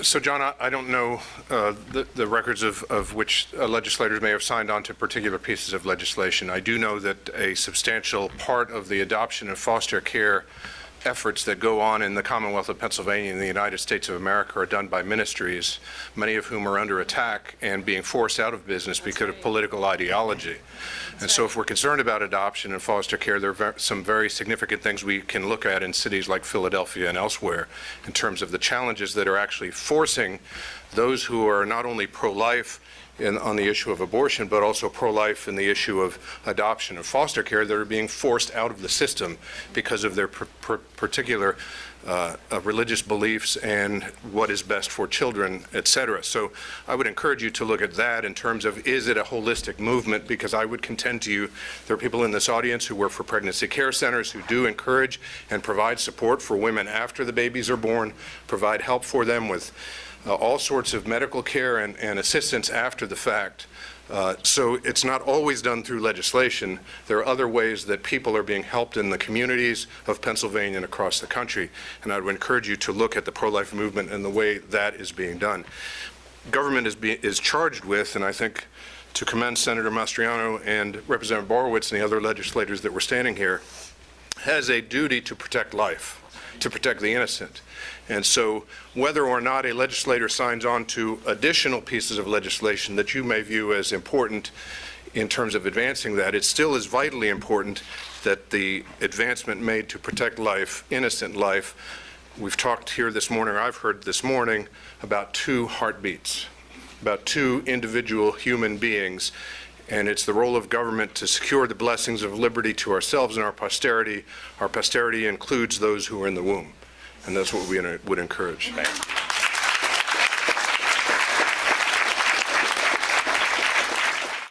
So, John, I don't know the records of which legislators may have signed on to particular pieces of legislation. I do know that a substantial part of the adoption of foster care efforts that go on in the Commonwealth of Pennsylvania and the United States of America are done by ministries, many of whom are under attack and being forced out of business because of political ideology. And so if we're concerned about adoption and foster care, there are some very significant things we can look at in cities like Philadelphia and elsewhere in terms of the challenges that are actually forcing those who are not only pro-life on the issue of abortion, but also pro-life in the issue of adoption and foster care that are being forced out of the system because of their particular religious beliefs and what is best for children, etc. So I would encourage you to look at that in terms of, is it a holistic movement? Because I would contend to you, there are people in this audience who work for pregnancy care centers who do encourage and provide support for women after the babies are born, provide help for them with all sorts of medical care and assistance after the fact. So it's not always done through legislation. There are other ways that people are being helped in the communities of Pennsylvania and across the country. And I would encourage you to look at the pro-life movement and the way that is being done. Government is charged with, and I think to commend Senator Mastriano and Representative Borowitz and the other legislators that were standing here, has a duty to protect life, to protect the innocent. And so whether or not a legislator signs on to additional pieces of legislation that you may view as important in terms of advancing that, it still is vitally important that the advancement made to protect life, innocent life. We've talked here this morning, or I've heard this morning, about 2 heartbeats, about 2 individual human beings. And it's the role of government to secure the blessings of liberty to ourselves and our posterity. Our posterity includes those who are in the womb. And that's what we would encourage.